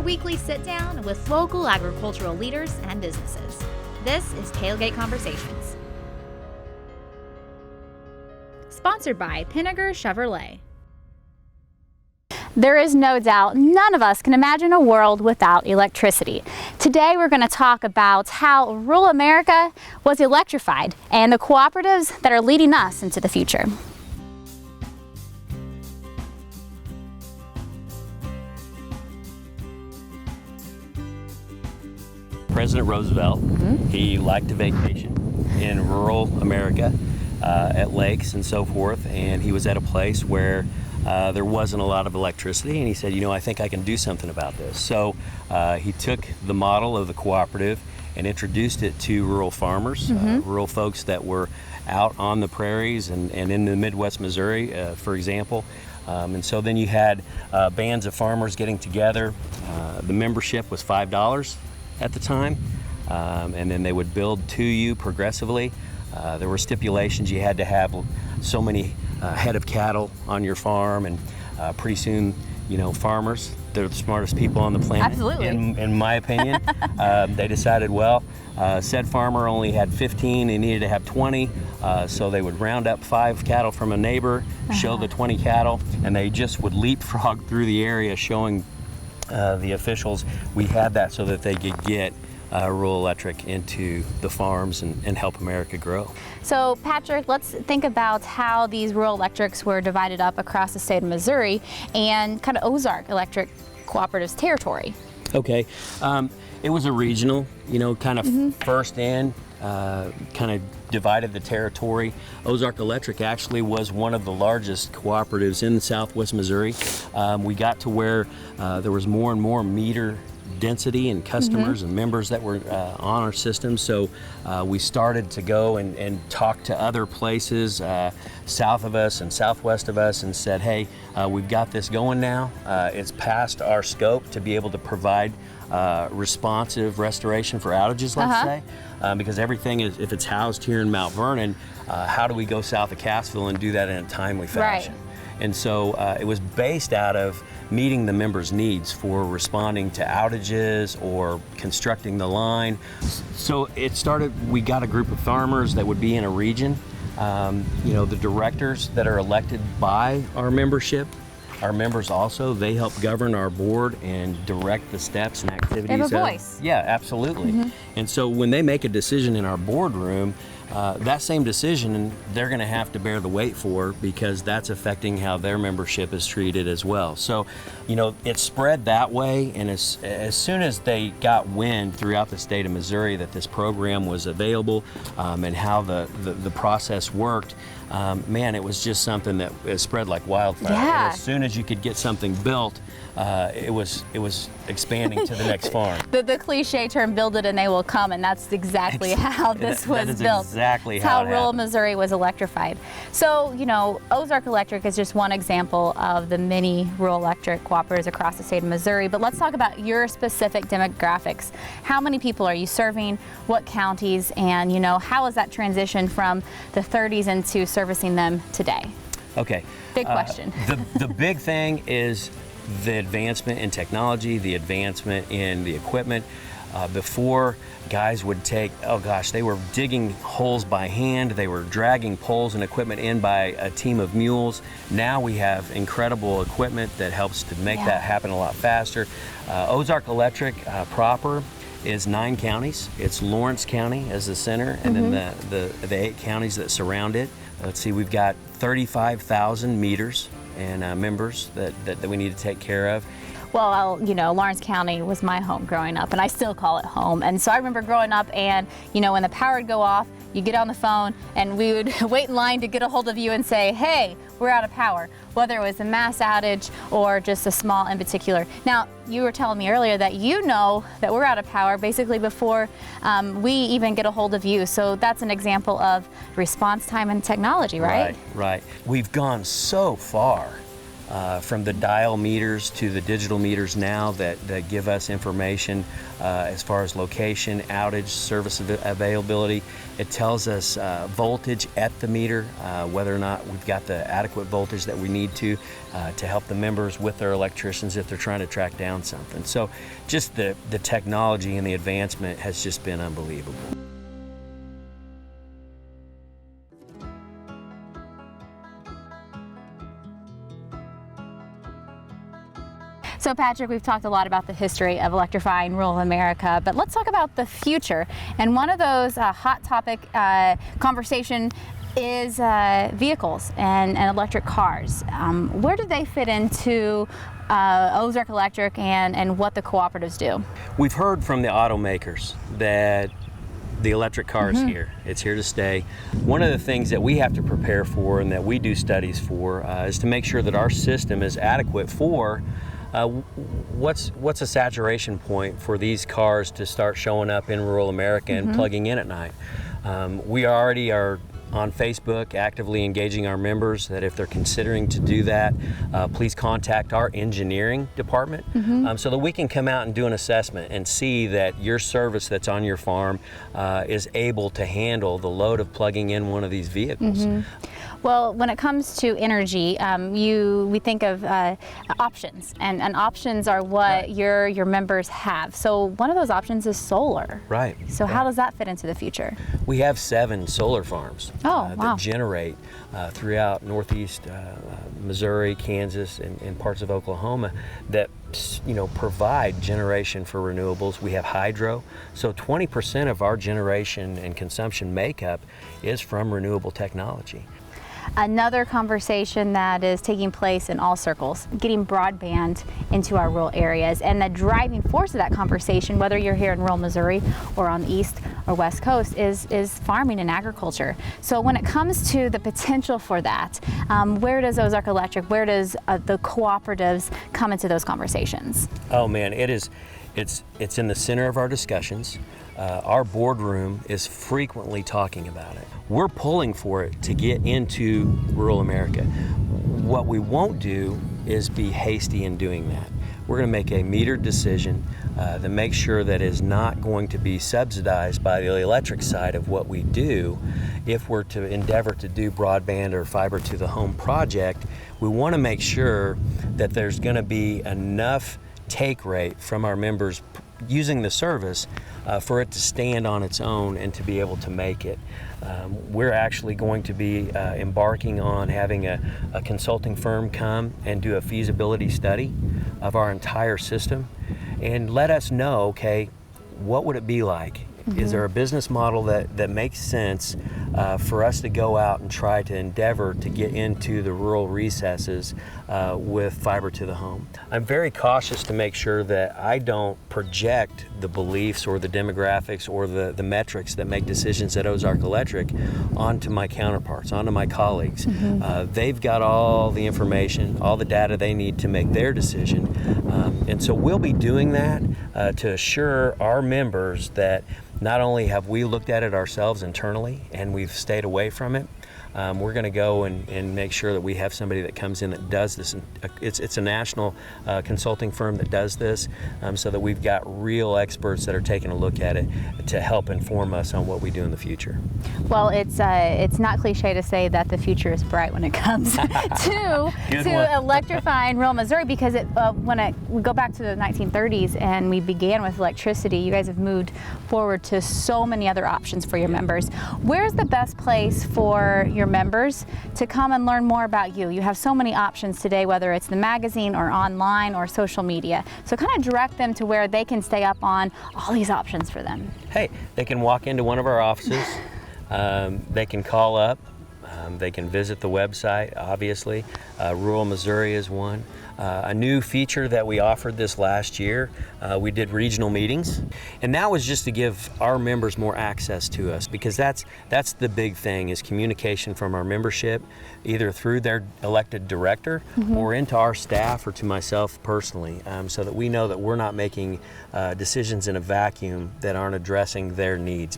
weekly sit-down with local agricultural leaders and businesses. This is Tailgate Conversations. Sponsored by Pinnaker Chevrolet. There is no doubt none of us can imagine a world without electricity. Today we're going to talk about how rural America was electrified and the cooperatives that are leading us into the future. President Roosevelt, he liked to vacation in rural America at lakes and so forth, and he was at a place where there wasn't a lot of electricity, and he said, you know, I think I can do something about this. So he took the model of the cooperative and introduced it to rural farmers, rural folks that were out on the prairies and in the Midwest Missouri, for example. And so then you had bands of farmers getting together. The membership was $5 at the time, and then they would build to you progressively. There were stipulations. You had to have so many head of cattle on your farm, and pretty soon, you know, farmers, they're the smartest people on the planet. Absolutely. In my opinion. They decided, well, said farmer only had 15, they needed to have 20, so they would round up 5 cattle from a neighbor, show the 20 cattle, and they just would leapfrog through the area showing the officials we had that so that they could get rural electric into the farms and help America grow. So Patrick, let's think about how these rural electrics were divided up across the state of Missouri and kind of Ozark Electric Cooperative's territory. Okay, it was a regional, you know, kind of first in, kind of divided the territory. Ozark Electric actually was one of the largest cooperatives in Southwest Missouri. We got to where there was more and more meter density and customers and members that were on our system. So we started to go and talk to other places south of us and southwest of us and said, hey, we've got this going now. It's past our scope to be able to provide responsive restoration for outages, let's say, because everything is, if it's housed here in Mount Vernon, how do we go south of Cassville and do that in a timely fashion? Right. And so it was based out of meeting the members' needs for responding to outages or constructing the line. So it started, we got a group of farmers that would be in a region. You know, the directors that are elected by our membership, our members also, they help govern our board and direct the steps and activities. They have a voice. Yeah, absolutely. And so when they make a decision in our boardroom, that same decision they're going to have to bear the weight for, because that's affecting how their membership is treated as well. So, you know, it spread that way, and as soon as they got wind throughout the state of Missouri that this program was available and how the process worked, man, it was just something that spread like wildfire. Yeah. And as soon as you could get something built, it was expanding to the next farm. The cliche term, build it and they will come, and that's exactly how this was that is built. Exactly how it rural happened. Missouri was electrified. So, you know, Ozark Electric is just one example of the many rural electric cooperatives across the state of Missouri, but let's talk about your specific demographics. How many people are you serving? What counties? And, you know, how has that transition from the 30s into servicing them today? Okay. Big question. The big thing is the advancement in technology, the advancement in the equipment. Before, guys would take, oh gosh, they were digging holes by hand, they were dragging poles and equipment in by a team of mules. Now we have incredible equipment that helps to make that happen a lot faster. Ozark Electric proper is 9 counties. It's Lawrence County as the center, and then the 8 counties that surround it. Let's see, we've got 35,000 meters and members that we need to take care of. Well, you know, Lawrence County was my home growing up, and I still call it home. And so I remember growing up, and, you know, when the power would go off, you get on the phone, and we would wait in line to get a hold of you and say, hey, we're out of power, whether it was a mass outage or just a small in particular. Now, you were telling me earlier that you know that we're out of power basically before we even get a hold of you. So that's an example of response time and technology, right? Right. We've gone so far from the dial meters to the digital meters now that give us information as far as location, outage, service availability. It tells us voltage at the meter, whether or not we've got the adequate voltage that we need to help the members with their electricians if they're trying to track down something. So just the technology and the advancement has just been unbelievable. So Patrick, we've talked a lot about the history of electrifying rural America, but let's talk about the future. And one of those hot topic conversation is vehicles and electric cars. Where do they fit into Ozark Electric and what the cooperatives do? We've heard from the automakers that the electric car is here. It's here to stay. One of the things that we have to prepare for and that we do studies for is to make sure that our system is adequate for what's a saturation point for these cars to start showing up in rural America and plugging in at night. We already are on Facebook actively engaging our members that if they're considering to do that, please contact our engineering department so that we can come out and do an assessment and see that your service that's on your farm is able to handle the load of plugging in one of these vehicles. Well, when it comes to energy, we think of options, and options are what your members have. So one of those options is solar. Right. So how does that fit into the future? We have 7 solar farms wow. that generate throughout northeast Missouri, Kansas, and parts of Oklahoma that provide generation for renewables. We have hydro, so 20% of our generation and consumption makeup is from renewable technology. Another conversation that is taking place in all circles, getting broadband into our rural areas, and the driving force of that conversation, whether you're here in rural Missouri or on the east or west coast, is farming and agriculture. So when it comes to the potential for that, where does Ozark Electric, where does the cooperatives come into those conversations? Oh man, it's in the center of our discussions. Our boardroom is frequently talking about it. We're pulling for it to get into rural America. What we won't do is be hasty in doing that. We're going to make a metered decision that makes sure that is not going to be subsidized by the electric side of what we do. If we're to endeavor to do broadband or fiber to the home project, we want to make sure that there's going to be enough take rate from our members using the service for it to stand on its own and to be able to make it. We're actually going to be embarking on having a consulting firm come and do a feasibility study of our entire system and let us know, okay, what would it be like? Is there a business model that makes sense for us to go out and try to endeavor to get into the rural recesses with fiber to the home? I'm very cautious to make sure that I don't project the beliefs or the demographics or the metrics that make decisions at Ozark Electric onto my counterparts, onto my colleagues. They've got all the information, all the data they need to make their decision. And so we'll be doing that to assure our members that not only have we looked at it ourselves internally and we've stayed away from it, we're going to go and make sure that we have somebody that comes in that does this. It's a national consulting firm that does this, so that we've got real experts that are taking a look at it to help inform us on what we do in the future. Well, it's not cliche to say that the future is bright when it comes to electrifying rural Missouri, because we go back to the 1930s and we began with electricity. You guys have moved forward to so many other options for your members. Where's the best place for your members to come and learn more about you? You have so many options today, whether it's the magazine or online or social media. So kind of direct them to where they can stay up on all these options for them. Hey, they can walk into one of our offices. They can call up. They can visit the website, obviously. Rural Missouri is one. A new feature that we offered this last year, we did regional meetings, and that was just to give our members more access to us, because that's the big thing, is communication from our membership, either through their elected director or into our staff or to myself personally, so that we know that we're not making decisions in a vacuum that aren't addressing their needs.